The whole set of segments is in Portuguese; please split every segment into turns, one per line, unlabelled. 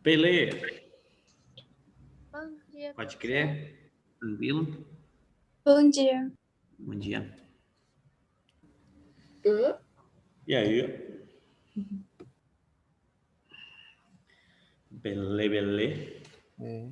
Beleza.
Bom dia.
Pode crer. Tranquilo?
Bom dia.
Bom dia.
Hã?
E aí? Belê.
É.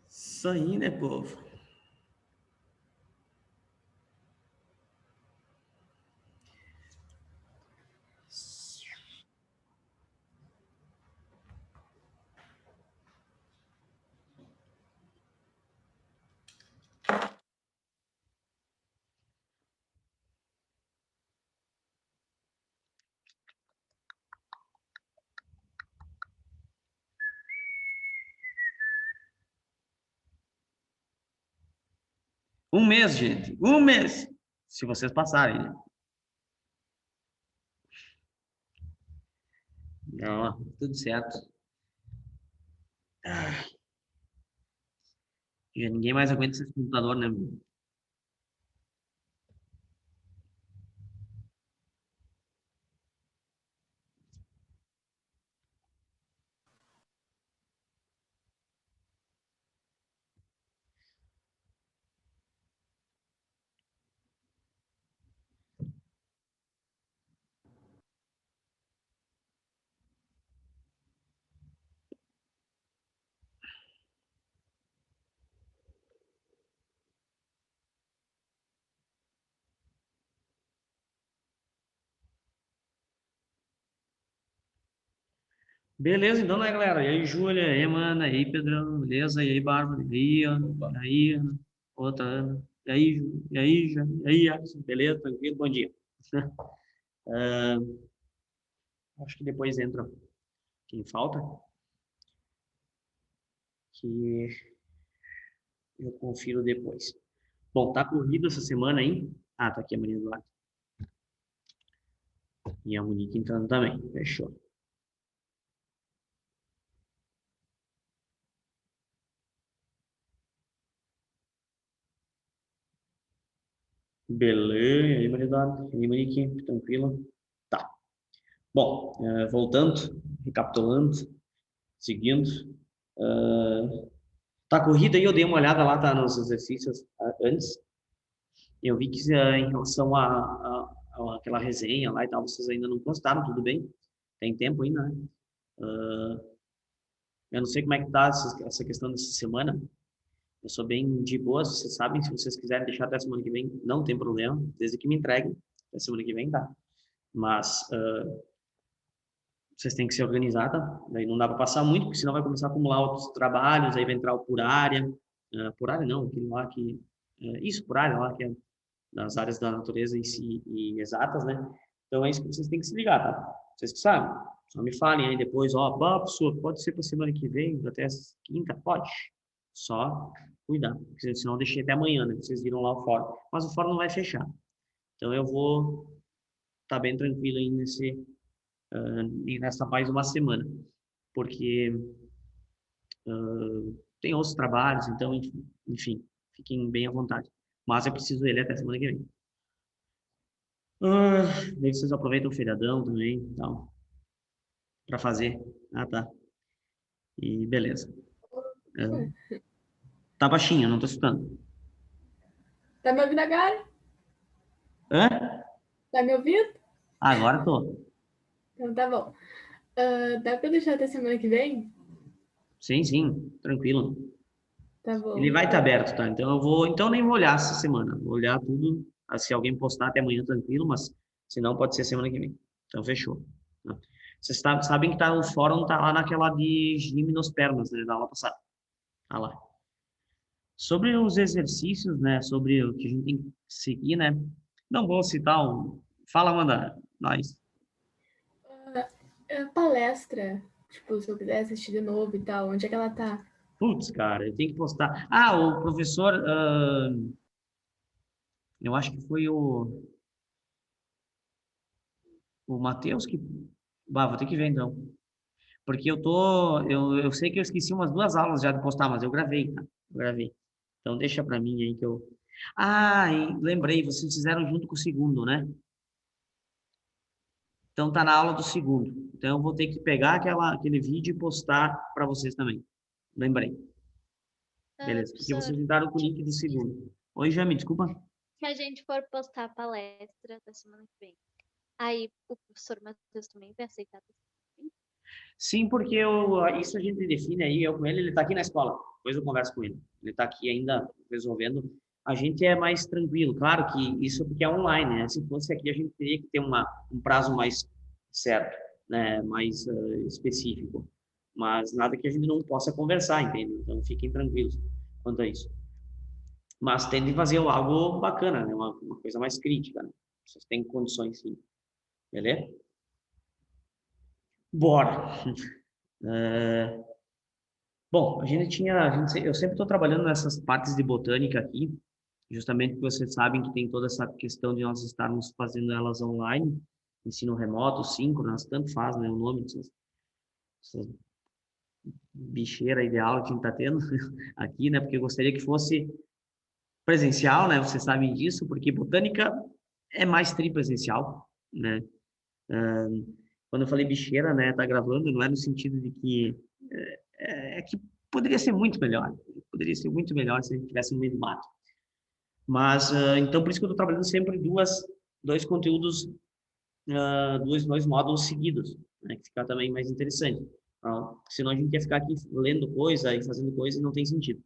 Isso aí, né, povo? Um mês, gente. Um mês. Se vocês passarem, né? Não, tudo certo. Já ninguém mais aguenta esse computador, né? Beleza, então, né, galera? E aí, Júlia, e aí, Amanda, e aí, Pedrão, beleza? E aí, Bárbara, e aí, Ana, e aí, Ana, outra Ana, e aí, Ju, e aí, Já, e aí, Alisson, beleza? Tranquilo? Bom dia. Acho que depois entra quem falta, que eu confiro depois. Bom, tá corrido essa semana aí? Ah, tá aqui a Maria do lado. E a Monique entrando também. Fechou. Beleza, e aí, Maria Eduardo? E aí, Monique? Tranquilo? Tá. Bom, voltando, recapitulando, seguindo. Tá corrida aí, eu dei uma olhada lá, tá, nos exercícios antes. Eu vi que em relação a aquela resenha lá e tal, vocês ainda não postaram, tudo bem? Tem tempo ainda, né? Eu não sei como é que tá essa questão dessa semana. Eu sou bem de boa, vocês sabem, se vocês quiserem deixar até semana que vem, não tem problema, desde que me entreguem, até semana que vem, tá? Mas vocês têm que se organizar, tá? Daí não dá para passar muito, porque senão vai começar a acumular outros trabalhos, aí vai entrar o por área não, aquele lá que, isso, por área lá, que é das áreas da natureza em si e exatas, né? Então é isso que vocês têm que se ligar, tá? Vocês que sabem, só me falem aí depois, ó, professor, pode ser para semana que vem, até quinta? Pode. Só cuidar, porque senão eu deixei até amanhã, né? Vocês viram lá o fórum. Mas o fórum não vai fechar. Então eu vou estar bem tranquilo aí nessa mais uma semana, porque tem outros trabalhos, então, enfim, fiquem bem à vontade. Mas eu preciso dele até semana que vem. Daí vocês aproveitam o feriadão também, então, para fazer. Ah, tá. E beleza. Tá baixinho, não tô escutando.
Tá me ouvindo agora?
Hã?
Tá me ouvindo?
Agora tô.
Então tá bom. Dá pra deixar até semana que vem?
Sim, tranquilo.
Tá bom.
Ele vai estar aberto, tá? Então nem vou olhar essa semana. Vou olhar tudo. Se alguém postar até amanhã, tranquilo, mas se não, pode ser semana que vem. Então fechou. Tá? Vocês sabem que o fórum tá lá naquela de gimnospermas, né? Da aula passada. Tá lá. Sobre os exercícios, né? Sobre o que a gente tem que seguir, né? Não vou citar o. Fala, Amanda. Nós.
Palestra, tipo, se eu quiser assistir de novo e tal, onde é que ela tá?
Putz, cara, eu tenho que postar. Ah, o professor. Eu acho que foi o Matheus que... Bah, vou ter que ver então. Porque eu sei que eu esqueci umas 2 aulas já de postar, mas eu gravei, tá? Eu gravei. Então deixa pra mim aí que eu... Ah, e lembrei, vocês fizeram junto com o segundo, né? Então tá na aula do segundo. Então eu vou ter que pegar aquele vídeo e postar para vocês também. Lembrei. Beleza. Porque
Professor,
vocês entraram com o link do segundo. Oi, Jami, desculpa.
se a gente for postar a palestra da semana que vem, aí o professor Matheus também vai aceitar também?
Sim, porque isso a gente define aí, eu com ele tá aqui na escola. Depois eu converso com ele. Ele tá aqui ainda resolvendo. A gente é mais tranquilo. Claro que isso porque é online, né? Se fosse aqui, a gente teria que ter um prazo mais certo, né? Mais específico. Mas nada que a gente não possa conversar, entende? Então fiquem tranquilos quanto a isso. Mas tende a fazer algo bacana, né? Uma coisa mais crítica, né? Vocês têm condições, sim. Beleza? Bora! Bom, eu sempre estou trabalhando nessas partes de botânica aqui, justamente porque vocês sabem que tem toda essa questão de nós estarmos fazendo elas online, ensino remoto, síncronas, tanto faz, né, o nome dessas bicheiras ideal que a gente está tendo aqui, né, porque eu gostaria que fosse presencial, né, vocês sabem disso, porque botânica é mais tripresencial, né. Quando eu falei bicheira, né, tá gravando, não é no sentido de que é que poderia ser muito melhor. Poderia ser muito melhor se a gente tivesse no meio do mato. Mas, então, por isso que eu estou trabalhando sempre dois conteúdos, dois módulos seguidos, né? Que fica também mais interessante. Senão a gente ia ficar aqui lendo coisa e fazendo coisa e não tem sentido.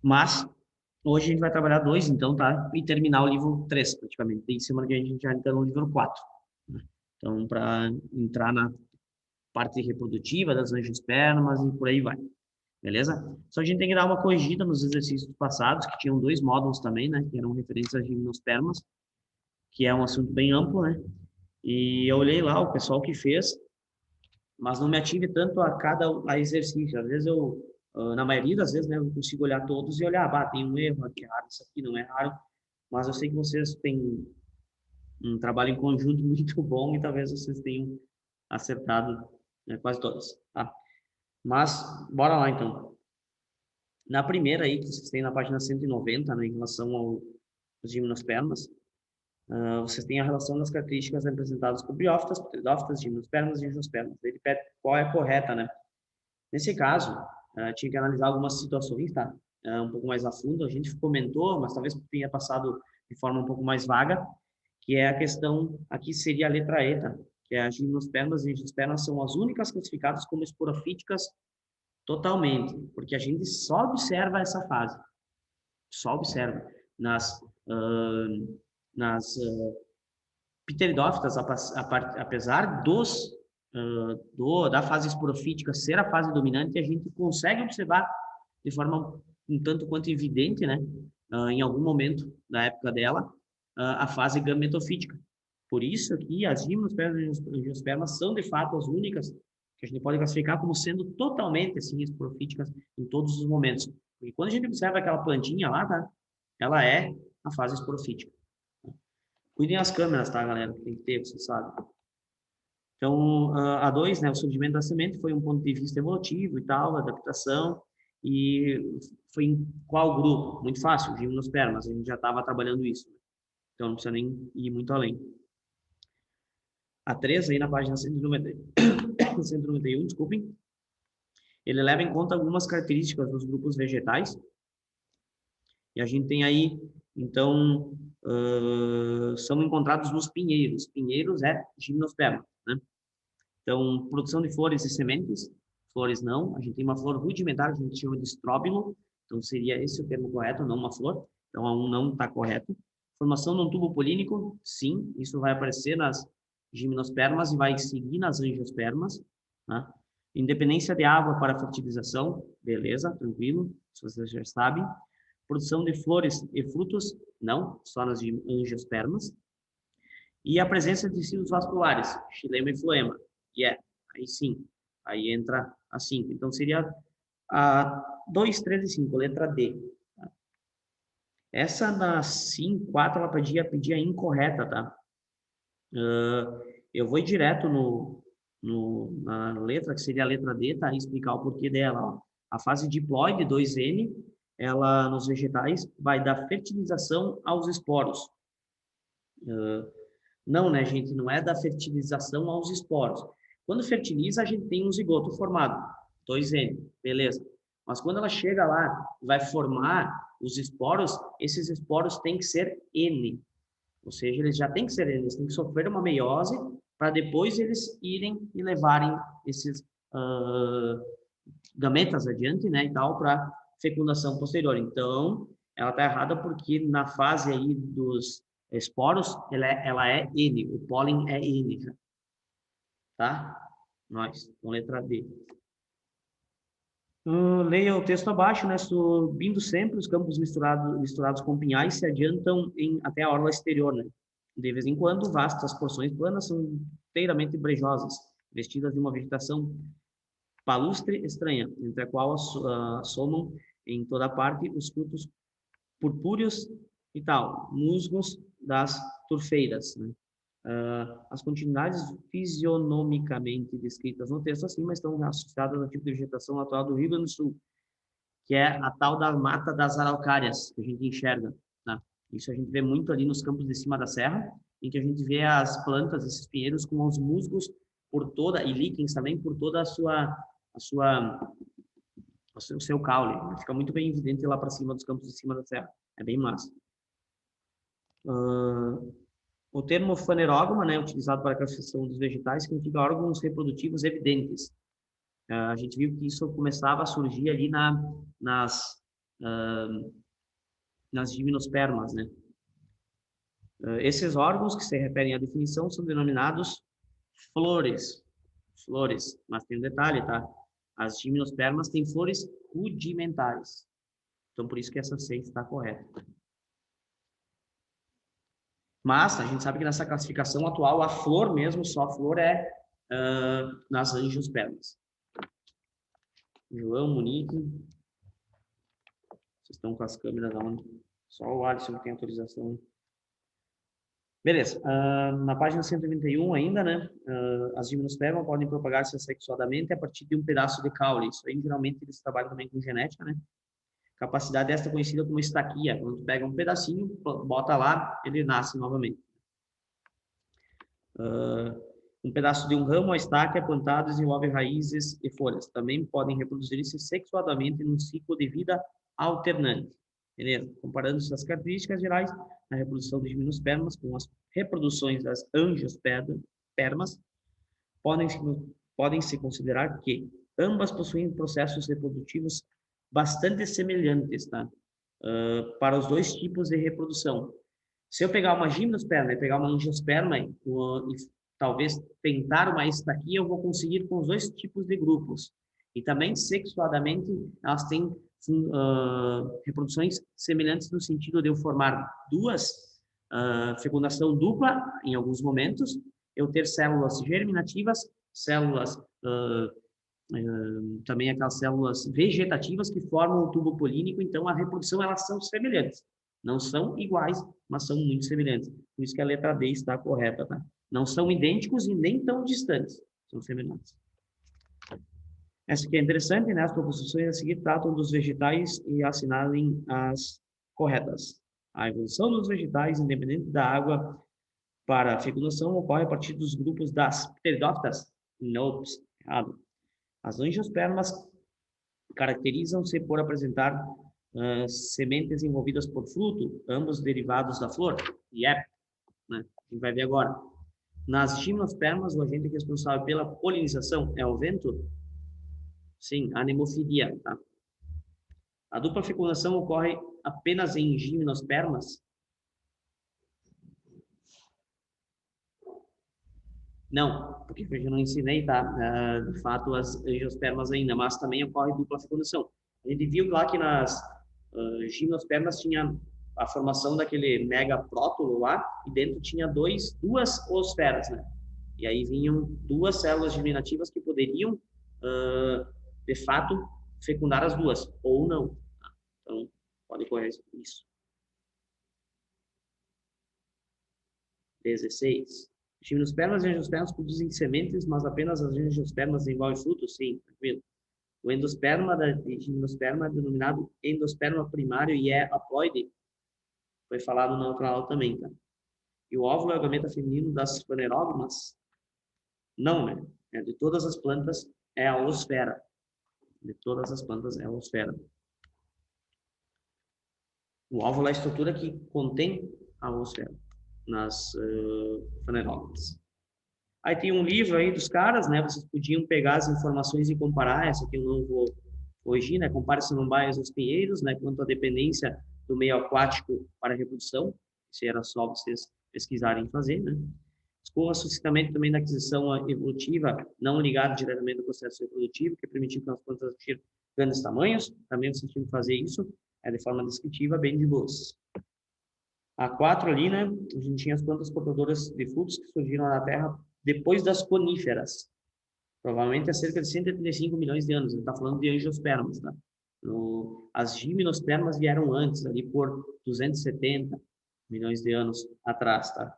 Mas, hoje a gente vai trabalhar dois, então, tá? E terminar o livro 3, praticamente. E semana que a gente já entra no livro 4. Né? Então, para entrar na parte reprodutiva das angiospermas e por aí vai. Beleza? Só a gente tem que dar uma corrigida nos exercícios passados, que tinham 2 módulos também, né? Que eram referentes às gimnospermas, que é um assunto bem amplo, né? E eu olhei lá o pessoal que fez, mas não me ative tanto a exercício. Às vezes na maioria das vezes, né, eu consigo olhar todos e olhar, tem um erro aqui, errado, isso aqui não é raro, mas eu sei que vocês têm um trabalho em conjunto muito bom e talvez vocês tenham acertado, né, quase todas, tá? Mas, bora lá então. Na primeira aí, que vocês têm na página 190, né, em relação aos gimnospermas, vocês têm a relação das características representadas por briófitas, pteridófitas, gimnospermas e angiospermas. Ele pede qual é a correta, né? Nesse caso, tinha que analisar algumas situações, tá? Um pouco mais a fundo. A gente comentou, mas talvez tenha passado de forma um pouco mais vaga, que é a questão, aqui seria a letra E, tá? Que é as gimnospermas e angiospermas são as únicas classificadas como esporofíticas totalmente, porque a gente só observa essa fase, só observa nas pteridófitas, apesar da fase esporofítica ser a fase dominante, a gente consegue observar de forma um tanto quanto evidente, né, em algum momento da época dela, a fase gametofítica. Por isso que as gimnospermas e angiospermas são de fato as únicas que a gente pode classificar como sendo totalmente assim esporofíticas em todos os momentos. Porque quando a gente observa aquela plantinha lá, tá? Ela é a fase esporofítica. Cuidem as câmeras, tá, galera? Tem que ter, você sabe. Então, a 2, né, o surgimento da semente foi um ponto de vista evolutivo e tal, adaptação, e foi em qual grupo? Muito fácil, gimnospermas, a gente já estava trabalhando isso. Então, não precisa nem ir muito além. A 3, aí na página 191, desculpem, ele leva em conta algumas características dos grupos vegetais, e a gente tem aí, então, são encontrados nos pinheiros. Pinheiros é gimnosperma, né? Então, produção de flores e sementes, flores não. A gente tem uma flor rudimentar, que a gente chama de estróbilo, então seria esse o termo correto, não uma flor. Então, a 1 não está correto. Formação de um tubo polínico, sim, isso vai aparecer nas gimnospermas e vai seguir nas angiospermas. Né? Independência de água para fertilização, beleza, tranquilo, se vocês já sabem. Produção de flores e frutos, não, só nas angiospermas. E a presença de tecidos vasculares, xilema e floema, aí sim, aí entra a 5. Então, seria a 2, 3 e 5, letra D. Essa da SIM 4, ela pedia incorreta, tá? Eu vou ir direto na letra, que seria a letra D, tá? E explicar o porquê dela, ó. A fase diploide, 2N, ela, nos vegetais, vai dar fertilização aos esporos. Não, né, gente? Não é da fertilização aos esporos. Quando fertiliza, a gente tem um zigoto formado, 2N, beleza. Mas quando ela chega lá, vai formar os esporos, esses esporos têm que ser N. Ou seja, eles já têm que ser N, eles têm que sofrer uma meiose para depois eles irem e levarem esses gametas adiante, né, e tal, para fecundação posterior. Então, ela está errada porque na fase aí dos esporos, ela é N, o pólen é N, tá? Nós, com letra D. Leia o texto abaixo, né? Subindo sempre, os campos misturados com pinhais se adiantam até a orla exterior, né? De vez em quando, vastas porções planas são inteiramente brejosas, vestidas de uma vegetação palustre estranha, entre a qual assomam em toda parte os frutos purpúreos e tal, musgos das turfeiras, né? As continuidades fisionomicamente descritas no texto acima estão associadas ao tipo de vegetação atual do Rio Grande do Sul, que é a tal da mata das araucárias, que a gente enxerga, né? Isso a gente vê muito ali nos campos de cima da serra, em que a gente vê as plantas, esses pinheiros com os musgos por toda, e líquens também, por toda o seu caule. Fica muito bem evidente lá para cima dos campos de cima da serra. É bem massa. O termo fanerógama, né, utilizado para a classificação dos vegetais, significa órgãos reprodutivos evidentes. A gente viu que isso começava a surgir ali nas gimnospermas, né? Esses órgãos que se referem à definição são denominados flores. Flores, mas tem um detalhe, tá? As gimnospermas têm flores rudimentares. Então, por isso que essa C está correta. Mas a gente sabe que nessa classificação atual, a flor mesmo, só a flor é nas angiospermas. João, Monique. Vocês estão com as câmeras onde? Só o Alisson tem autorização. Beleza. Na página 131 ainda, né? As gimnospermas podem propagar-se assexuadamente a partir de um pedaço de caule. Isso aí, geralmente, eles trabalham também com genética, né? Capacidade esta conhecida como estaquia. Quando tu pega um pedacinho, bota lá, ele nasce novamente. Um pedaço de um ramo, a estaca é plantado, desenvolve raízes e folhas. Também podem reproduzir-se sexuadamente num ciclo de vida alternante. Beleza? Comparando essas características gerais, a reprodução de gimnospermas com as reproduções das angiospermas, podem-se considerar que ambas possuem processos reprodutivos bastante semelhantes, tá? Para os dois tipos de reprodução. Se eu pegar uma gimnosperma e pegar uma angiosperma e talvez tentar uma estaquia, eu vou conseguir com os dois tipos de grupos. E também, sexuadamente, elas têm reproduções semelhantes no sentido de eu formar fecundação dupla, em alguns momentos, eu ter células germinativas, células também aquelas células vegetativas que formam o tubo polínico. Então, a reprodução, elas são semelhantes. Não são iguais, mas são muito semelhantes. Por isso que a letra D está correta, tá? Não são idênticos e nem tão distantes. São semelhantes. Essa aqui é interessante, né? As proposições a seguir tratam dos vegetais e assinalem as corretas. A evolução dos vegetais, independente da água para a fecundação, ocorre a partir dos grupos das pteridófitas. Não, errado. As angiospermas caracterizam-se por apresentar sementes envolvidas por fruto, ambos derivados da flor. Yep, né? A gente vai ver agora. Nas gimnospermas, o agente responsável pela polinização é o vento? Sim, anemofilia. Tá? A dupla fecundação ocorre apenas em gimnospermas? Não, porque eu não ensinei, tá? De fato, as angiospermas ainda, mas também ocorre dupla fecundação. A gente viu lá que nas gimnospermas tinha a formação daquele megaprótulo lá, e dentro tinha duas oosferas, né? E aí vinham duas células germinativas que poderiam, de fato, fecundar as duas, ou não. Tá? Então, pode ocorrer isso. 16. Gimnospermas e angiospermas produzem sementes, mas apenas as angiospermas desenvolvem frutos? Sim, tranquilo. O endosperma de gimnosperma é denominado endosperma primário e é haploide. Foi falado na outra aula também, tá? E o óvulo é o gameta feminino das fanerógamas? Não, né? De todas as plantas é a oosfera. De todas as plantas é a oosfera. O óvulo é a estrutura que contém a oosfera nas fanerógamas. Aí tem um livro aí dos caras, né? Vocês podiam pegar as informações e comparar. Essa aqui eu não vou corrigir, né? Compare samambaias aos pinheiros, né? Quanto à dependência do meio aquático para a reprodução. Isso era só vocês pesquisarem e fazer, né? Com o suscitamento também da aquisição evolutiva, não ligado diretamente ao processo reprodutivo, que permitiu que as plantas atingiram grandes tamanhos. Também vocês tinham que fazer isso de forma descritiva, bem de boas. A 4 ali, né? A gente tinha as plantas portadoras de frutos que surgiram na Terra depois das coníferas. Provavelmente há cerca de 135 milhões de anos. Ele está falando de angiospermas, tá? As gimnospermas vieram antes, ali por 270 milhões de anos atrás, tá?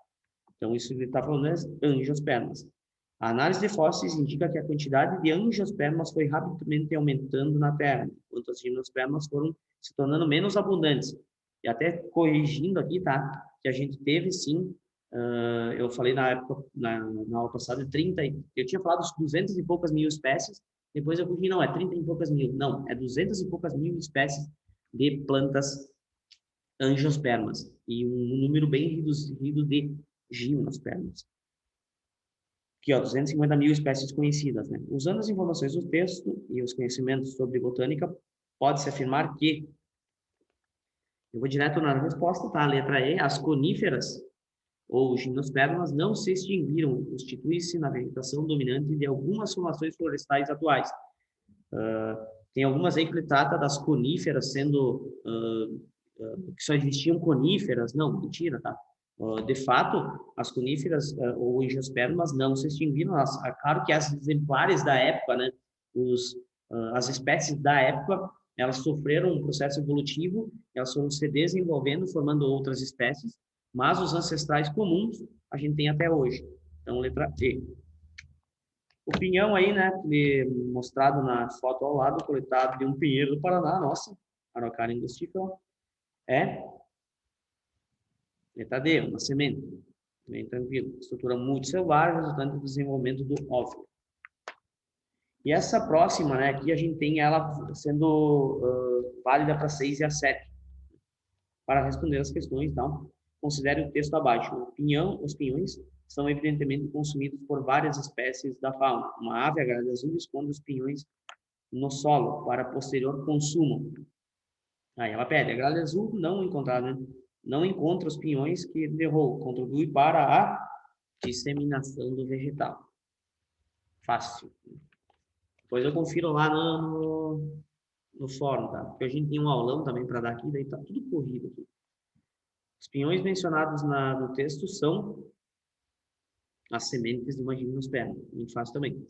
Então, isso ele está falando das angiospermas. A análise de fósseis indica que a quantidade de angiospermas foi rapidamente aumentando na Terra, enquanto as gimnospermas foram se tornando menos abundantes. E até corrigindo aqui, tá? Que a gente teve, sim, eu falei na época, na aula passada, eu tinha falado de 200 e poucas mil espécies, depois eu corrigi, não, é 30 e poucas mil. Não, é 200 e poucas mil espécies de plantas angiospermas. E um número bem reduzido de gimnospermas. Aqui, ó, 250 mil espécies conhecidas, né? Usando as informações do texto e os conhecimentos sobre botânica, pode-se afirmar que, eu vou direto na resposta, tá? Letra E, as coníferas ou gimnospermas não se extinguiram, constituem-se na vegetação dominante de algumas formações florestais atuais. Tem algumas aí que ele trata das coníferas sendo que só existiam coníferas. Não, mentira, tá? De fato, as coníferas ou angiospermas não se extinguiram. Claro que as exemplares da época, né, as espécies da época, elas sofreram um processo evolutivo, elas foram se desenvolvendo, formando outras espécies, mas os ancestrais comuns a gente tem até hoje. Então, letra E. O pinhão aí, né, mostrado na foto ao lado, coletado de um pinheiro do Paraná, nossa, Araucária industífera, é letra D, uma semente. Bem tranquilo. Estrutura multicelular, resultante do desenvolvimento do óvulo. E essa próxima, né, aqui a gente tem ela sendo válida para 6 e a 7. Para responder as questões, então, considere o texto abaixo. Os pinhões são evidentemente consumidos por várias espécies da fauna. Uma ave, a gralha azul, esconde os pinhões no solo para posterior consumo. Aí ela pede, a gralha azul não encontrada, né? Não encontra os pinhões que derrou, contribui para a disseminação do vegetal. Fácil. Depois eu confiro lá no fórum, tá? Porque a gente tem um aulão também para dar aqui, daí tá tudo corrido aqui. Os pinhões mencionados no texto são as sementes de uma gimnosperma. Muito fácil também.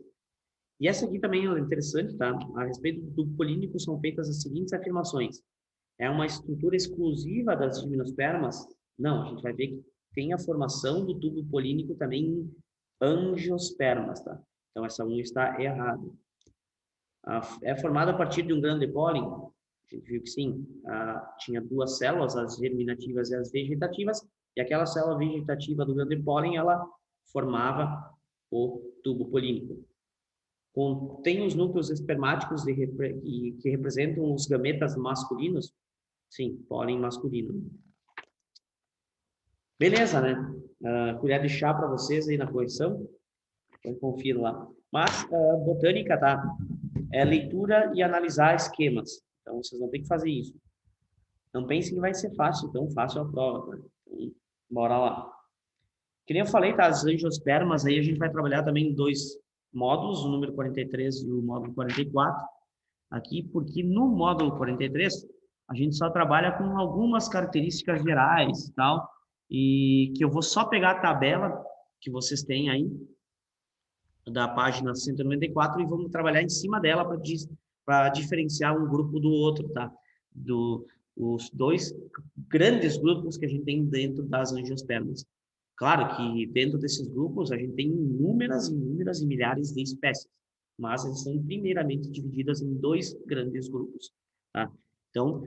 E essa aqui também é interessante, tá? A respeito do tubo polínico são feitas as seguintes afirmações. É uma estrutura exclusiva das gimnospermas? Não, a gente vai ver que tem a formação do tubo polínico também em angiospermas, tá? Então, essa 1 está errada. É formada a partir de um grão de pólen? A gente viu que sim. Tinha duas células, as germinativas e as vegetativas, e aquela célula vegetativa do grão de pólen, ela formava o tubo polínico. Contém os núcleos espermáticos que representam os gametas masculinos? Sim, pólen masculino. Beleza, né? Colher de chá para vocês aí na correção. Então, confira lá. Mas, botânica, tá? É leitura e analisar esquemas. Então, vocês vão ter que fazer isso. Não pensem que vai ser fácil, tão fácil a prova. Tá? Então, bora lá. Que nem eu falei, tá? As angiospermas, aí a gente vai trabalhar também em 2 módulos, o número 43 e o módulo 44. Aqui, porque no módulo 43, a gente só trabalha com algumas características gerais e tal, e que eu vou só pegar a tabela que vocês têm aí, da página 194, e vamos trabalhar em cima dela para diferenciar um grupo do outro, tá? Os 2 grandes grupos que a gente tem dentro das angiospermas. Claro que dentro desses grupos a gente tem inúmeras e milhares de espécies, mas eles são primeiramente divididas em dois grandes grupos, tá? Então,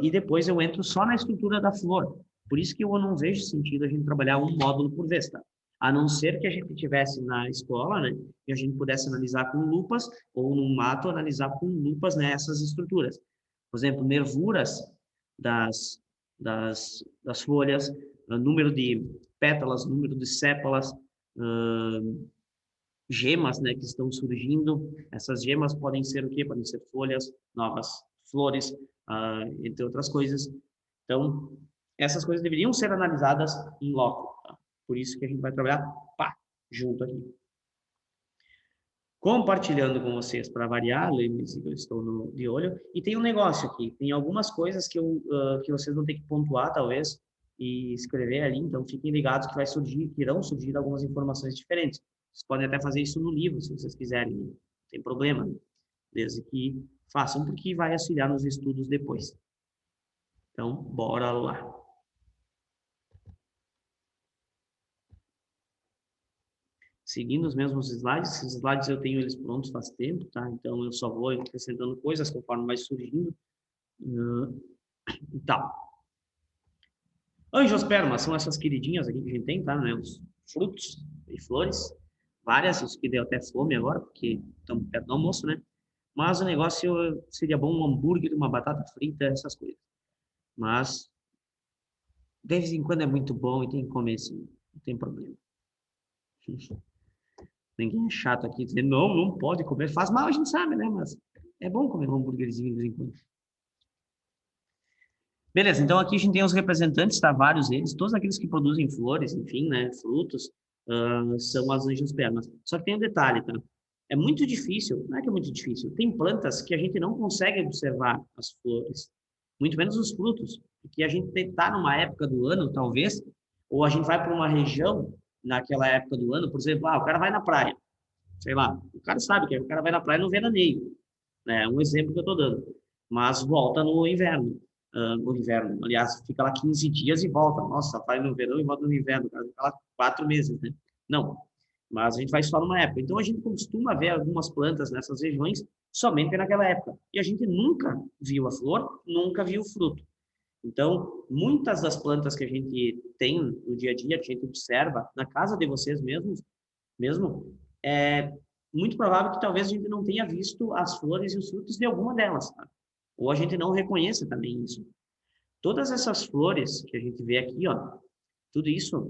e depois eu entro só na estrutura da flor. Por isso que eu não vejo sentido a gente trabalhar um módulo por vez, tá? A não ser que a gente tivesse na escola, né, e a gente pudesse analisar com lupas, ou no mato analisar com lupas, né, essas estruturas. Por exemplo, nervuras das folhas, número de pétalas, número de sépalas, gemas, né, que estão surgindo. Essas gemas podem ser o quê? Podem ser folhas, novas flores, entre outras coisas. Então, essas coisas deveriam ser analisadas em loco, tá? Por isso que a gente vai trabalhar, pá, junto aqui. Compartilhando com vocês para variar, lembre-se que eu estou de olho. E tem um negócio aqui, tem algumas coisas que vocês vão ter que pontuar, talvez, e escrever ali. Então, fiquem ligados que irão surgir algumas informações diferentes. Vocês podem até fazer isso no livro, se vocês quiserem, não tem problema, desde que façam, porque vai auxiliar nos estudos depois. Então, bora lá. Seguindo os mesmos slides, esses slides eu tenho eles prontos faz tempo, tá? Então, eu só vou acrescentando coisas conforme vai surgindo. E tal. Angiospermas são essas queridinhas aqui que a gente tem, tá? Né? Os frutos e flores. Várias, isso que deu até fome agora, porque estamos perto do almoço, né? Mas o negócio seria bom um hambúrguer, uma batata frita, essas coisas. Mas, de vez em quando é muito bom e tem que comer, sim. Não tem problema. Ninguém é chato aqui dizendo, não pode comer. Faz mal, a gente sabe, né? Mas é bom comer um hambúrguerzinho de vez em quando. Beleza, então aqui a gente tem os representantes, tá? Vários deles, todos aqueles que produzem flores, enfim, né? Frutos, são as angiospermas. Só que tem um detalhe, tá? É muito difícil, não é que é muito difícil, tem plantas que a gente não consegue observar as flores, muito menos os frutos, porque a gente está numa época do ano, talvez, ou a gente vai para uma região naquela época do ano, por exemplo, o cara vai na praia, sei lá, o cara sabe que o cara vai na praia no veraneio, né? É um exemplo que eu estou dando, mas volta no inverno. No inverno, aliás, fica lá 15 dias e volta. Nossa, vai no verão e volta no inverno, cara, fica lá 4 meses, né? Não, mas a gente vai só numa época. Então, a gente costuma ver algumas plantas nessas regiões somente naquela época. E a gente nunca viu a flor, nunca viu o fruto. Então, muitas das plantas que a gente tem no dia a dia, que a gente observa na casa de vocês mesmo, é muito provável que talvez a gente não tenha visto as flores e os frutos de alguma delas, tá? Ou a gente não reconheça também isso. Todas essas flores que a gente vê aqui, ó, tudo isso,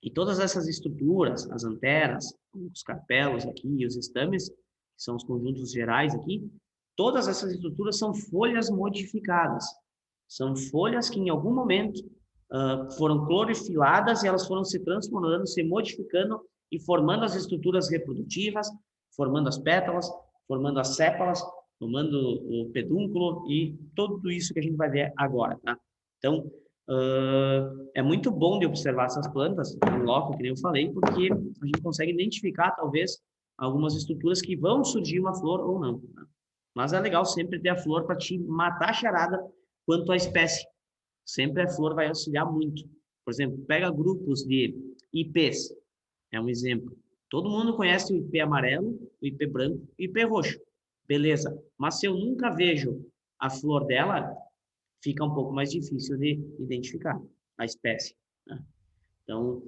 e todas essas estruturas, as anteras, os carpelos aqui, os estames, que são os conjuntos gerais aqui, todas essas estruturas são folhas modificadas. São folhas que em algum momento foram clorofiladas e elas foram se transformando, se modificando e formando as estruturas reprodutivas, formando as pétalas, formando as sépalas, formando o pedúnculo e tudo isso que a gente vai ver agora, tá? Então, é muito bom de observar essas plantas em loco, que nem eu falei, porque a gente consegue identificar, talvez, algumas estruturas que vão surgir uma flor ou não, tá? Mas é legal sempre ter a flor para te matar a charada quanto à espécie. Sempre a flor vai auxiliar muito. Por exemplo, pega grupos de IPs, é um exemplo. Todo mundo conhece o IP amarelo, o IP branco e o IP roxo. Beleza. Mas se eu nunca vejo a flor dela, fica um pouco mais difícil de identificar a espécie, né? Então,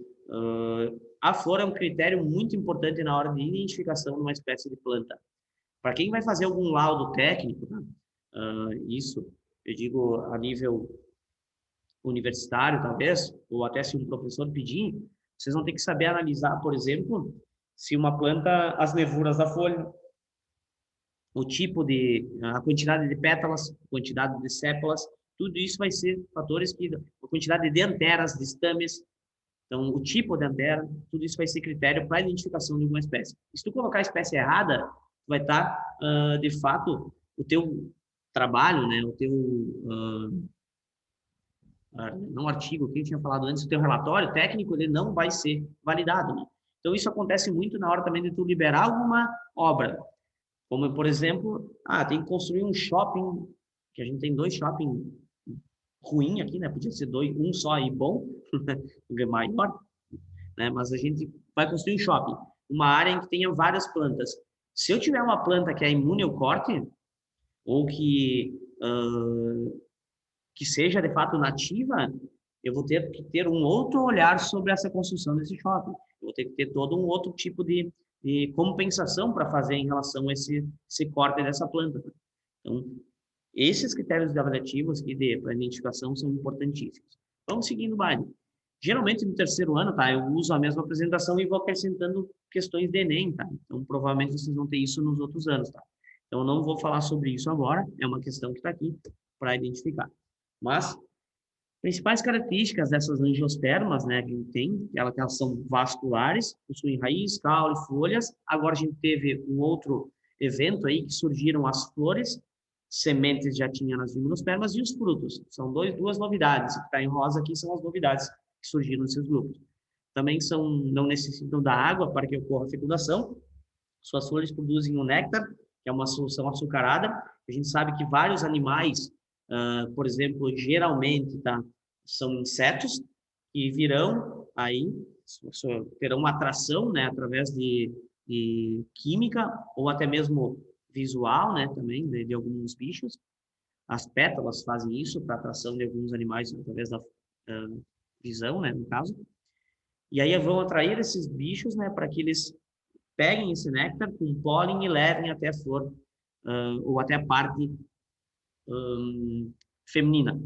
a flor é um critério muito importante na hora de identificação de uma espécie de planta. Para quem vai fazer algum laudo técnico, né? Isso eu digo a nível universitário, talvez, ou até se um professor pedir, vocês vão ter que saber analisar, por exemplo, se uma planta, as nervuras da folha, a quantidade de pétalas, a quantidade de sépalas, tudo isso vai ser fatores que, a quantidade de anteras, de estames, então o tipo de antera, tudo isso vai ser critério para a identificação de uma espécie. Se tu colocar a espécie errada, vai estar, de fato, o teu trabalho, né, o teu, não artigo, quem tinha falado antes, o teu relatório técnico, ele não vai ser validado, né? Então, isso acontece muito na hora também de tu liberar alguma obra. Como, por exemplo, tem que construir um shopping, que a gente tem 2 shopping ruim aqui, né? Podia ser 2, um só e bom, maior. né? Mas a gente vai construir um shopping, uma área em que tenha várias plantas. Se eu tiver uma planta que é imune ao corte, ou que seja de fato nativa, eu vou ter que ter um outro olhar sobre essa construção desse shopping. Eu vou ter que ter todo um outro tipo de compensação para fazer em relação a esse corte dessa planta. Então, esses critérios avaliativos e para identificação são importantíssimos. Vamos seguindo o baile. Geralmente, no terceiro ano, tá, eu uso a mesma apresentação e vou acrescentando questões de Enem, tá? Então, provavelmente vocês vão ter isso nos outros anos, tá? Então, eu não vou falar sobre isso agora, é uma questão que está aqui para identificar. Mas, principais características dessas angiospermas, né, que a gente tem, elas são vasculares, possuem raiz, caule, folhas. Agora a gente teve um outro evento aí que surgiram as flores, sementes já tinha nas gimnospermas e os frutos. São duas novidades. O que está em rosa aqui são as novidades que surgiram nesses grupos. Também não necessitam da água para que ocorra a fecundação. Suas folhas produzem o néctar, que é uma solução açucarada. A gente sabe que vários animais, por exemplo, geralmente, tá, são insetos que virão aí, terão uma atração, né, através de química ou até mesmo visual, né, também, de alguns bichos. As pétalas fazem isso para atração de alguns animais através da visão, né, no caso. E aí vão atrair esses bichos, né, para que eles peguem esse néctar com pólen e levem até a flor, ou até a parte feminina.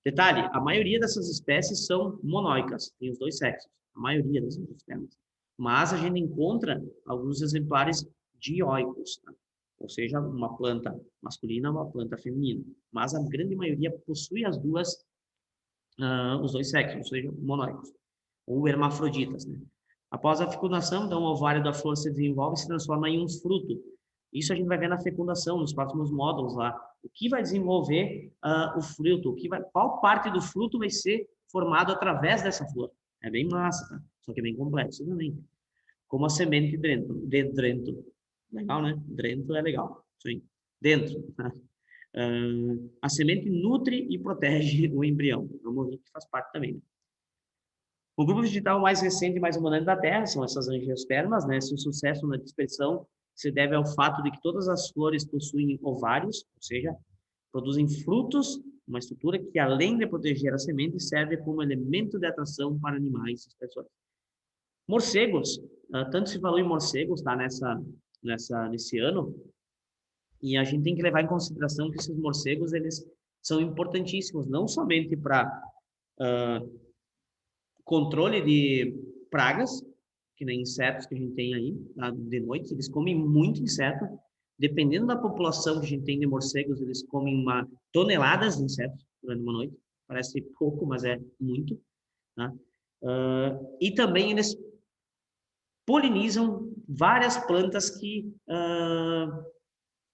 Detalhe, a maioria dessas espécies são monóicas, tem os dois sexos, a maioria das espécies. Mas a gente encontra alguns exemplares dioicos, tá? Ou seja, uma planta masculina, uma planta feminina. Mas a grande maioria possui os dois sexos, ou seja, monóicos, ou hermafroditas, né? Após a fecundação, então, o ovário da flor se desenvolve e se transforma em um fruto. Isso a gente vai ver na fecundação, nos próximos módulos lá. O que vai desenvolver o fruto? Qual parte do fruto vai ser formado através dessa flor? É bem massa, tá? Só que é bem complexo também. Como a semente de drento. Legal, né? Drento é legal. Isso aí. Dentro. Tá? A semente nutre e protege o embrião. Vamos ver que faz parte também, né? O grupo vegetal mais recente e mais abundante da Terra são essas angiospermas, né? Seu sucesso na dispersão se deve ao fato de que todas as flores possuem ovários, ou seja, produzem frutos, uma estrutura que, além de proteger a semente, serve como elemento de atração para animais dispersores. Morcegos, tanto se falou em morcegos, tá, nesse ano, e a gente tem que levar em consideração que esses morcegos, eles são importantíssimos, não somente para controle de pragas, que nem insetos que a gente tem aí, de noite, eles comem muito inseto. Dependendo da população que a gente tem de morcegos, eles comem toneladas de insetos durante uma noite. Parece pouco, mas é muito. Tá? E também eles polinizam várias plantas que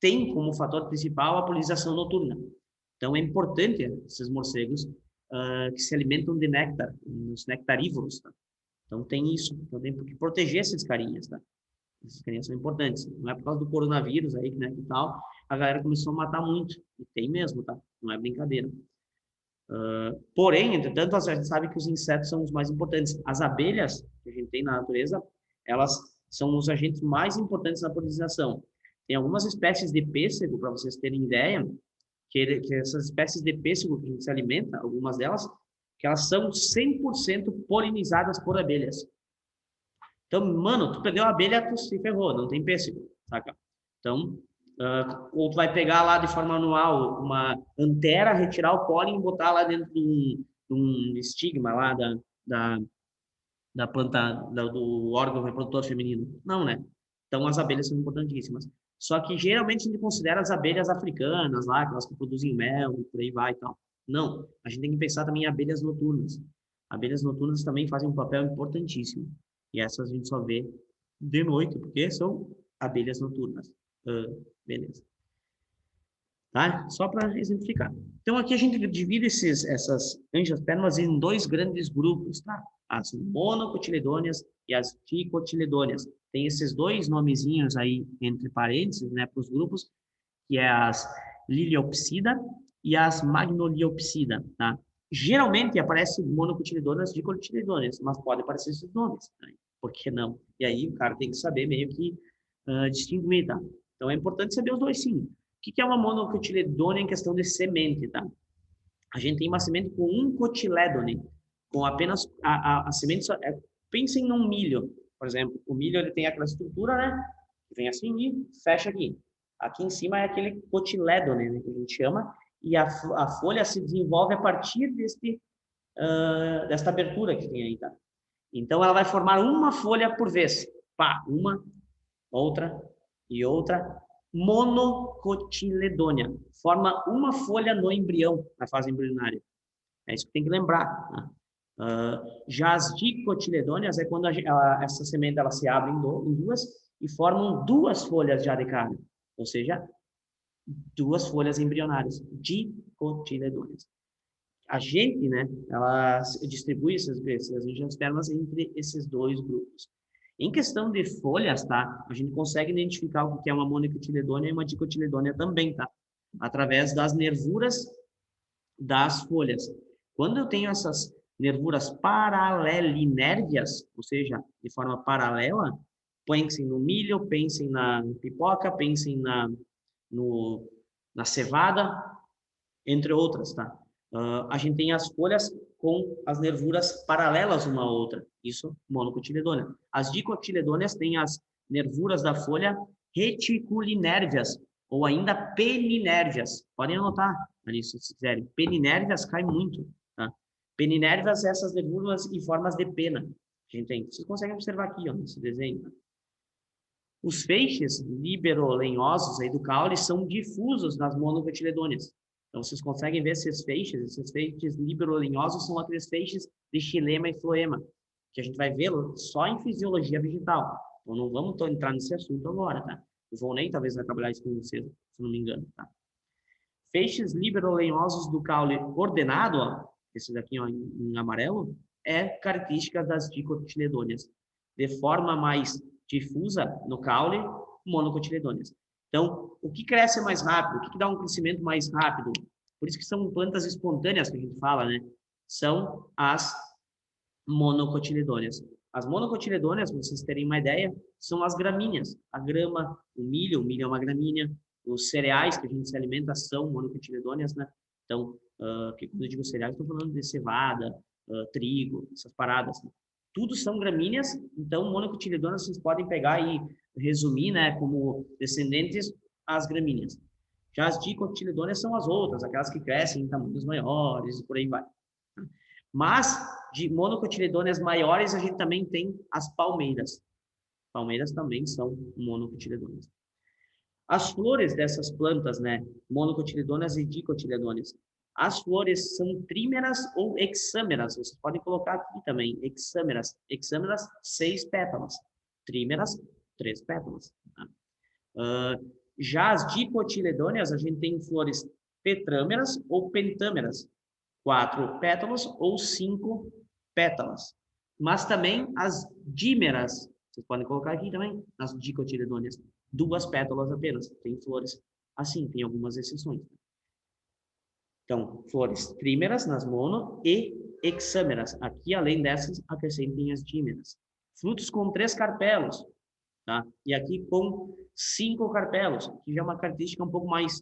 têm como fator principal a polinização noturna. Então, é importante esses morcegos que se alimentam de néctar, os nectarívoros, tá? Então, tem isso. Então, tem que proteger esses carinhas, tá? Essas carinhas são importantes. Não é por causa do coronavírus aí, né, que tal, a galera começou a matar muito. E tem mesmo, tá? Não é brincadeira. Porém, entretanto, a gente sabe que os insetos são os mais importantes. As abelhas que a gente tem na natureza, elas são os agentes mais importantes na polinização. Tem algumas espécies de pêssego, para vocês terem ideia, que essas espécies de pêssego que a gente se alimenta, algumas delas, que elas são 100% polinizadas por abelhas. Então, mano, tu perdeu a abelha, tu se ferrou, não tem pêssego, saca? Então, ou tu vai pegar lá de forma manual uma antera, retirar o pólen e botar lá dentro de um estigma lá da planta, do órgão reprodutor feminino. Não, né? Então, as abelhas são importantíssimas. Só que, geralmente, a gente considera as abelhas africanas lá, aquelas que produzem mel e por aí vai e tal. Não, a gente tem que pensar também em abelhas noturnas. Abelhas noturnas também fazem um papel importantíssimo. E essas a gente só vê de noite, porque são abelhas noturnas. Beleza. Tá? Só para exemplificar. Então, aqui a gente divide essas angiospermas em dois grandes grupos, tá? As monocotiledôneas e as dicotiledôneas. Tem esses dois nomezinhos aí entre parênteses, né, para os grupos, que é as Liliopsida e as Magnoliopsida, tá? Geralmente aparece monocotiledôneas, dicotiledôneas, mas pode aparecer esses nomes, né? Por que não? E aí o cara tem que saber meio que distinguir, tá? Então é importante saber os dois, sim. O que é uma monocotiledônea em questão de semente, tá? A gente tem uma semente com um cotilédone, com apenas a semente. Pensem num milho, por exemplo. O milho ele tem aquela estrutura, né? Que vem assim e fecha aqui. Aqui em cima é aquele cotilédone, né, que a gente chama, e a folha se desenvolve a partir desta abertura que tem aí, tá? Então ela vai formar uma folha por vez. Pá, uma, outra e outra. Monocotiledônea. Forma uma folha no embrião, na fase embrionária. É isso que tem que lembrar, né? Já as dicotiledôneas é quando essa semente ela se abre em duas e formam duas folhas já de cara. Ou seja, duas folhas embrionárias. Dicotiledôneas. A gente, né, ela distribui essas angiospermas entre esses dois grupos. Em questão de folhas, tá? A gente consegue identificar o que é uma monocotiledônea e uma dicotiledônea também, tá? Através das nervuras das folhas. Quando eu tenho essas nervuras paralelinérvias, ou seja, de forma paralela, pensem no milho, pensem na pipoca, pensem na cevada, entre outras, tá? A gente tem as folhas com as nervuras paralelas uma à outra. Isso, monocotiledônea. As dicotiledôneas têm as nervuras da folha reticulinérvias, ou ainda peninérvias. Podem anotar ali, se vocês quiserem. Peninérvias cai muito, tá? Peninérvias, essas nervuras em formas de pena. A gente tem. Vocês conseguem observar aqui, ó, nesse desenho. Tá? Os feixes liberolenhosos aí do caule são difusos nas monocotiledôneas. Então, vocês conseguem ver esses feixes liberolenhosos são aqueles feixes de xilema e floema, que a gente vai vê-lo só em fisiologia vegetal. Então, não vamos entrar nesse assunto agora, tá? O Volney talvez vai trabalhar isso com vocês, se não me engano, tá? Feixes liberolenhosos do caule ordenado, ó, esse daqui ó, em amarelo, é característica das dicotiledôneas. De forma mais difusa no caule, monocotiledôneas. Então, o que cresce mais rápido? O que dá um crescimento mais rápido? Por isso que são plantas espontâneas que a gente fala, né? São as monocotiledôneas. As monocotiledôneas, para vocês terem uma ideia, são as gramíneas. A grama, o milho é uma gramínea. Os cereais que a gente se alimenta são monocotiledôneas, né? Então, quando eu digo cereais, estou falando de cevada, trigo, essas paradas. Né? Tudo são gramíneas, então monocotiledôneas vocês podem pegar e resumir, né, como descendentes as gramíneas. Já as dicotiledôneas são as outras, aquelas que crescem em tamanhos maiores e por aí vai. Mas de monocotiledôneas maiores a gente também tem as palmeiras. Palmeiras também são monocotiledôneas. As flores dessas plantas, né, monocotiledôneas e dicotiledôneas, as flores são trímeras ou hexâmeras. Vocês podem colocar aqui também, hexâmeras. Hexâmeras, 6 pétalas. Trímeras, 3 pétalas. Tá? Já as dicotiledôneas, a gente tem flores tetrâmeras ou pentâmeras. 4 pétalas ou 5 pétalas. Mas também as dímeras. Vocês podem colocar aqui também, as dicotiledôneas. 2 pétalas apenas. Tem flores assim, tem algumas exceções. Então, flores trímeras nas mono e hexâmeras. Aqui, além dessas, acrescentem as dímeras. Frutos com 3 carpelos. Tá? E aqui com 5 carpelos, que já é uma característica um pouco mais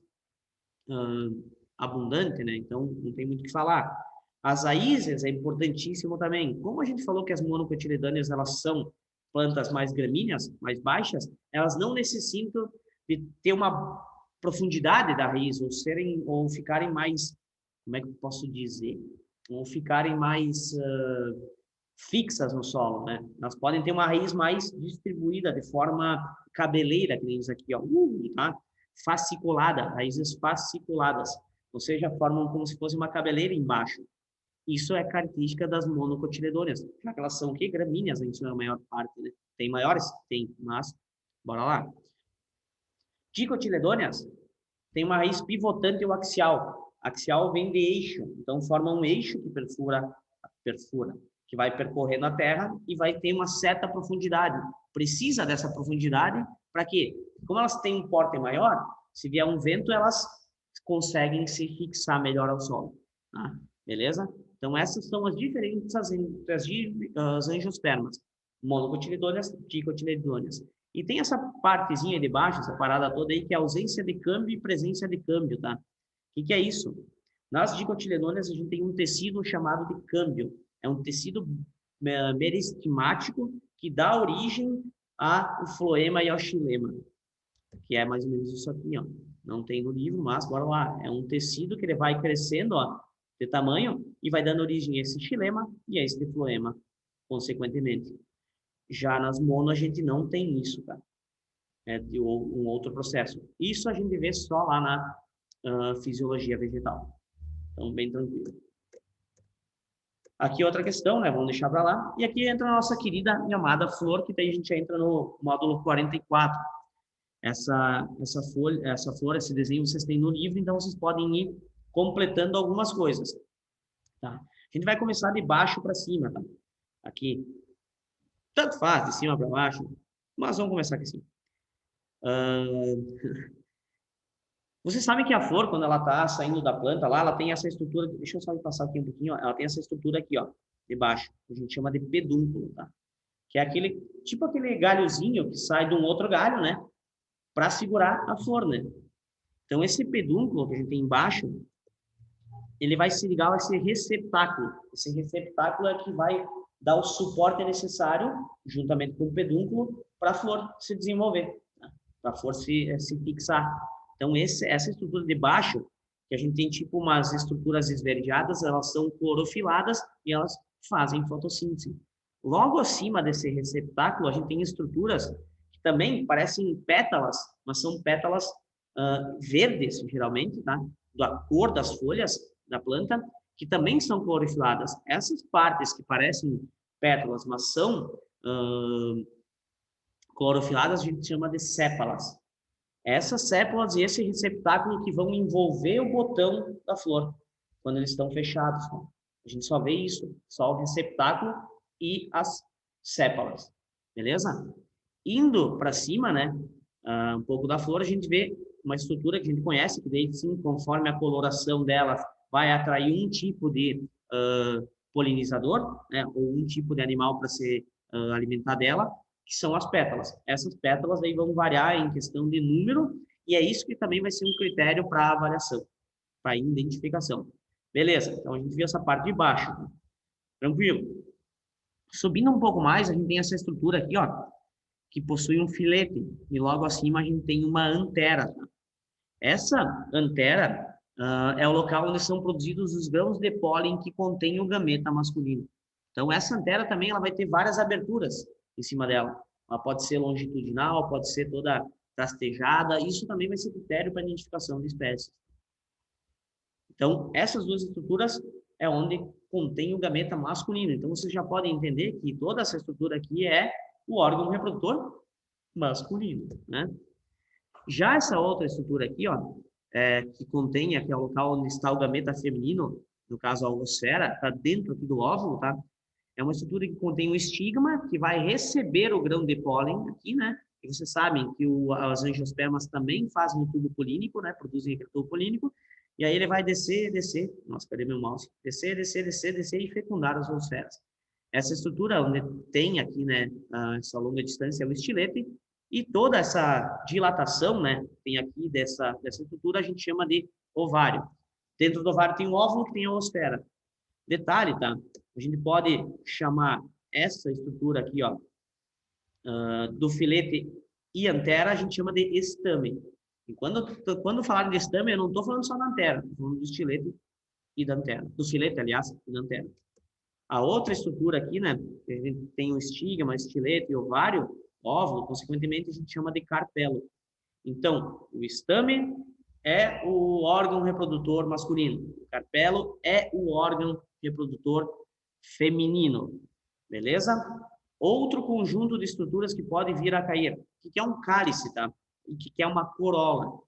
abundante, né? Então, não tem muito o que falar. As raízes é importantíssimo também. Como a gente falou que as monocotiledôneas, elas são plantas mais gramíneas, mais baixas, elas não necessitam de ter uma profundidade da raiz, ou ficarem mais, como é que eu posso dizer? Ou ficarem mais fixas no solo, né? Elas podem ter uma raiz mais distribuída de forma cabeleira, que nem isso aqui, ó, tá? Fasciculada, raízes fasciculadas, ou seja, formam como se fosse uma cabeleira embaixo. Isso é característica das monocotiledôneas, já que elas são o quê? Gramíneas, em sua maior parte, né? Tem maiores? Tem, mas bora lá. Dicotiledôneas tem uma raiz pivotante ou axial. Axial vem de eixo, então forma um eixo que perfura, que vai percorrendo a terra e vai ter uma certa profundidade. Precisa dessa profundidade para quê? Como elas têm um porte maior, se vier um vento, elas conseguem se fixar melhor ao solo. Tá? Beleza? Então, essas são as diferenças entre as angiospermas, monocotiledôneas, dicotiledôneas. E tem essa partezinha aí de baixo, essa parada toda aí, que é ausência de câmbio e presença de câmbio, tá? O que é isso? Nas dicotiledôneas, a gente tem um tecido chamado de câmbio. É um tecido meristemático que dá origem ao floema e ao xilema, que é mais ou menos isso aqui, ó. Não tem no livro, mas bora lá. É um tecido que ele vai crescendo, ó, de tamanho e vai dando origem a esse xilema e a esse floema, consequentemente. Já nas mono, a gente não tem isso, tá? É de um outro processo. Isso a gente vê só lá na fisiologia vegetal. Então, bem tranquilo. Aqui outra questão, né? Vamos deixar para lá. E aqui entra a nossa querida e amada flor, que daí a gente já entra no módulo 44. Essa flor, esse desenho vocês têm no livro, então vocês podem ir completando algumas coisas. Tá? A gente vai começar de baixo para cima, tá? Aqui. Tanto faz, de cima para baixo, mas vamos começar aqui assim. Vocês sabem que a flor, quando ela está saindo da planta lá, ela tem essa estrutura, deixa eu só passar aqui um pouquinho, ó, ela tem essa estrutura aqui, ó, de baixo, que a gente chama de pedúnculo, tá? Que é aquele, tipo aquele galhozinho que sai de um outro galho, né? Para segurar a flor, né? Então, esse pedúnculo que a gente tem embaixo, ele vai se ligar a esse receptáculo. Esse receptáculo é que vai dar o suporte necessário, juntamente com o pedúnculo, para a flor se desenvolver, né? Para a flor se fixar. Então, essa estrutura de baixo, que a gente tem tipo umas estruturas esverdeadas, elas são clorofiladas e elas fazem fotossíntese. Logo acima desse receptáculo, a gente tem estruturas que também parecem pétalas, mas são pétalas verdes, geralmente, tá? Da cor das folhas da planta, que também são clorofiladas. Essas partes que parecem pétalas, mas são clorofiladas, a gente chama de sépalas. Essas sépalas e esse receptáculo que vão envolver o botão da flor, quando eles estão fechados. Né? A gente só vê isso, só o receptáculo e as sépalas, beleza? Indo para cima, né, um pouco da flor, a gente vê uma estrutura que a gente conhece, que daí sim, conforme a coloração dela, vai atrair um tipo de polinizador, né, ou um tipo de animal para se alimentar dela, que são as pétalas. Essas pétalas aí vão variar em questão de número, e é isso que também vai ser um critério para avaliação, para identificação. Beleza, então a gente viu essa parte de baixo. Tá? Tranquilo. Subindo um pouco mais, a gente tem essa estrutura aqui, ó, que possui um filete, e logo acima a gente tem uma antera. Tá? Essa antera é o local onde são produzidos os grãos de pólen que contêm o gameta masculino. Então, essa antera também ela vai ter várias aberturas em cima dela. Ela pode ser longitudinal, pode ser toda rastejada. Isso também vai ser critério para identificação de espécies. Então, essas duas estruturas é onde contém o gameta masculino. Então, vocês já podem entender que toda essa estrutura aqui é o órgão reprodutor masculino, né? Já essa outra estrutura aqui, ó, que contém, aqui é o local onde está o gameta feminino, no caso a ovosfera, está dentro aqui do óvulo, tá? É uma estrutura que contém um estigma que vai receber o grão de pólen aqui, né? E vocês sabem que as angiospermas também fazem o tubo polínico, né? Produzem aquele tubo polínico. E aí ele vai descer. Nossa, cadê meu mouse? Descer e fecundar as ovosferas. Essa estrutura onde tem aqui, né, essa longa distância é o estilete. E toda essa dilatação, né, tem aqui dessa estrutura, a gente chama de ovário. Dentro do ovário tem um óvulo que tem a ovosfera. Detalhe, tá? A gente pode chamar essa estrutura aqui, ó, do filete e antera, a gente chama de estame. E quando falar de estame, eu não estou falando só da antera, estou falando do estilete e da antera. Do filete, aliás, e da antera. A outra estrutura aqui, né, que a gente tem o estigma, estilete e ovário, óvulo, consequentemente, a gente chama de carpelo. Então, o estame é o órgão reprodutor masculino. O carpelo é o órgão reprodutor feminino. Beleza? Outro conjunto de estruturas que pode vir a cair. O que é um cálice, tá? E o que é uma corola?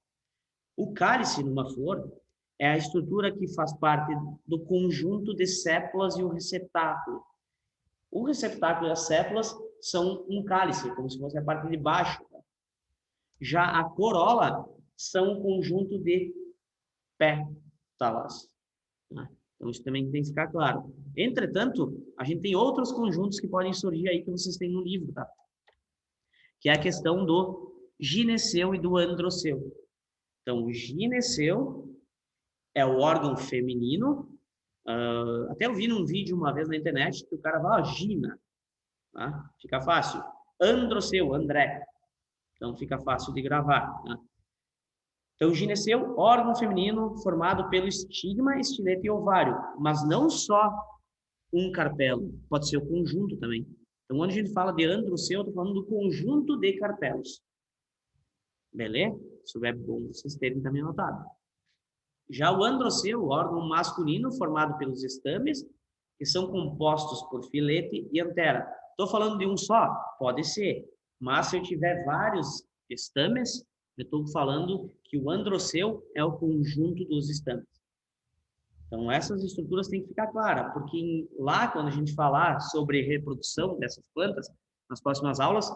O cálice numa flor é a estrutura que faz parte do conjunto de sépalas e o receptáculo. O receptáculo e as sépalas são um cálice, como se fosse a parte de baixo. Tá? Já a corola são um conjunto de pétalas. Tá? Então, isso também tem que ficar claro. Entretanto, a gente tem outros conjuntos que podem surgir aí que vocês têm no livro, tá? Que é a questão do gineceu e do androceu. Então, o gineceu é o órgão feminino. Até eu vi num vídeo uma vez na internet que o cara fala gina, tá? Fica fácil. Androceu, André. Então, fica fácil de gravar, tá? Então, o gineceu, órgão feminino formado pelo estigma, estilete e ovário, mas não só um carpelo, pode ser o conjunto também. Então, quando a gente fala de androceu, eu estou falando do conjunto de carpelos. Beleza? Isso é bom vocês terem também anotado. Já o androceu, órgão masculino formado pelos estames, que são compostos por filete e antera. Estou falando de um só? Pode ser. Mas se eu tiver vários estames, eu estou falando que o androceu é o conjunto dos estames. Então, essas estruturas têm que ficar claras, porque lá, quando a gente falar sobre reprodução dessas plantas, nas próximas aulas,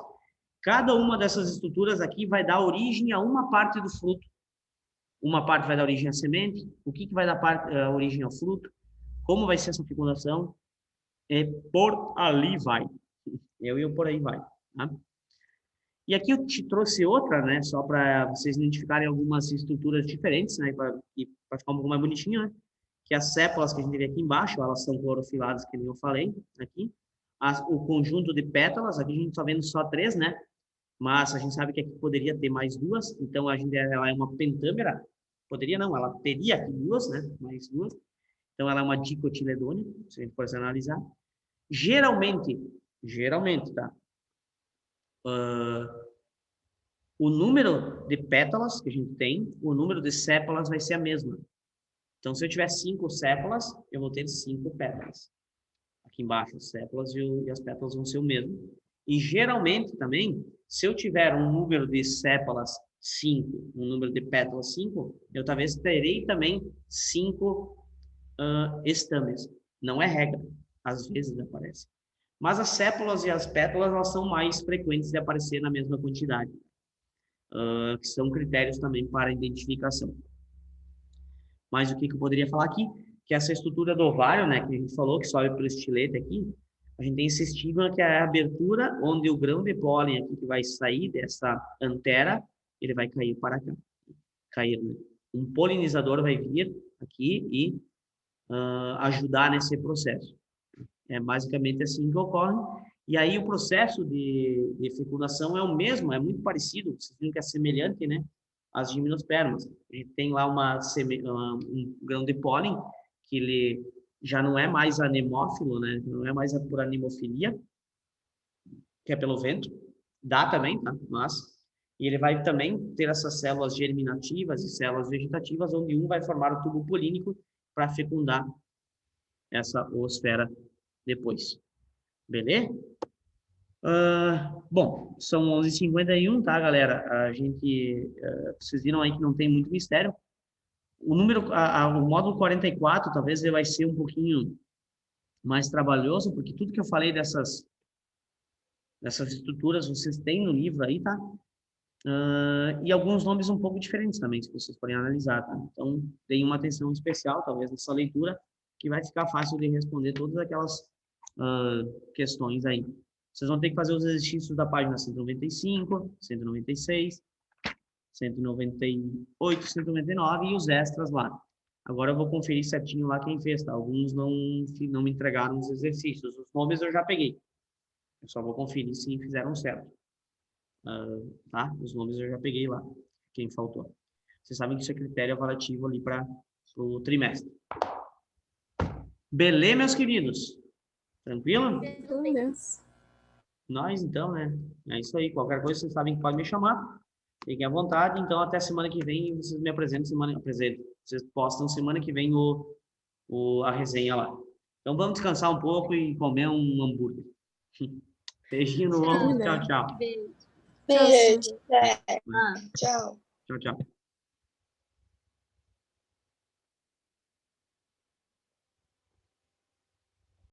cada uma dessas estruturas aqui vai dar origem a uma parte do fruto. Uma parte vai dar origem à semente, o que vai dar origem ao fruto, como vai ser essa fecundação, por ali vai. Eu e eu por aí vai. Tá? E aqui eu te trouxe outra, né, só para vocês identificarem algumas estruturas diferentes, né, para ficar um pouco mais bonitinho, né, que as sépalas que a gente vê aqui embaixo, elas são clorofiladas, que nem eu falei aqui. O conjunto de pétalas, aqui a gente está vendo só 3, né, mas a gente sabe que aqui poderia ter mais 2, então ela é uma pentâmera, poderia não, ela teria aqui 2, né, mais 2, então ela é uma dicotiledônia, se a gente for analisar. Geralmente, tá? O número de pétalas que a gente tem, o número de sépalas vai ser a mesma. Então, se eu tiver 5 sépalas, eu vou ter 5 pétalas. Aqui embaixo, as sépalas e as pétalas vão ser o mesmo. E, geralmente, também, se eu tiver um número de sépalas 5, um número de pétalas 5, eu talvez terei também 5 estames. Não é regra. Às vezes aparece. Mas as sépalas e as pétalas, elas são mais frequentes de aparecer na mesma quantidade. Que são critérios também para identificação. Mas o que eu poderia falar aqui? Que essa estrutura do ovário, né, que a gente falou, que sobe pelo estilete aqui, a gente tem esse estigma que é a abertura onde o grão de pólen aqui que vai sair dessa antera, ele vai cair para cá. Cair, né? Um polinizador vai vir aqui e ajudar nesse processo. É basicamente assim que ocorre. E aí o processo de fecundação é o mesmo, é muito parecido, vocês viram que é semelhante, né? As gimnospermas. A gente tem lá um grão de pólen, que ele já não é mais anemófilo, né? Não é mais por anemofilia, que é pelo vento. Dá também, tá? E ele vai também ter essas células germinativas e células vegetativas, onde um vai formar o tubo polínico para fecundar essa oosfera depois. Beleza? Bom, são 11h51, tá, galera? Vocês viram aí que não tem muito mistério. O módulo 44, talvez ele vai ser um pouquinho mais trabalhoso, porque tudo que eu falei dessas estruturas vocês têm no livro aí, tá? E alguns nomes um pouco diferentes também, se vocês forem analisar, tá? Então, deem uma atenção especial, talvez, nessa leitura, que vai ficar fácil de responder todas aquelas questões aí. Vocês vão ter que fazer os exercícios da página 195, 196, 198, 199 e os extras lá. Agora eu vou conferir certinho lá quem fez, tá? Alguns não me entregaram os exercícios. Os nomes eu já peguei. Eu só vou conferir se fizeram certo. Tá? Os nomes eu já peguei lá. Quem faltou. Vocês sabem que isso é critério avaliativo ali para o trimestre. Beleza, meus queridos? Tranquilo?
Deus.
Nós, então, né? É isso aí. Qualquer coisa, vocês sabem que pode me chamar. Fiquem à vontade. Então, até semana que vem, vocês me apresentam Vocês postam semana que vem a resenha lá. Então, vamos descansar um pouco e comer um hambúrguer. Beijinho no ombro. Tchau, tchau.
Beijo.
Beijo.
Ah.
Tchau.
Tchau, tchau.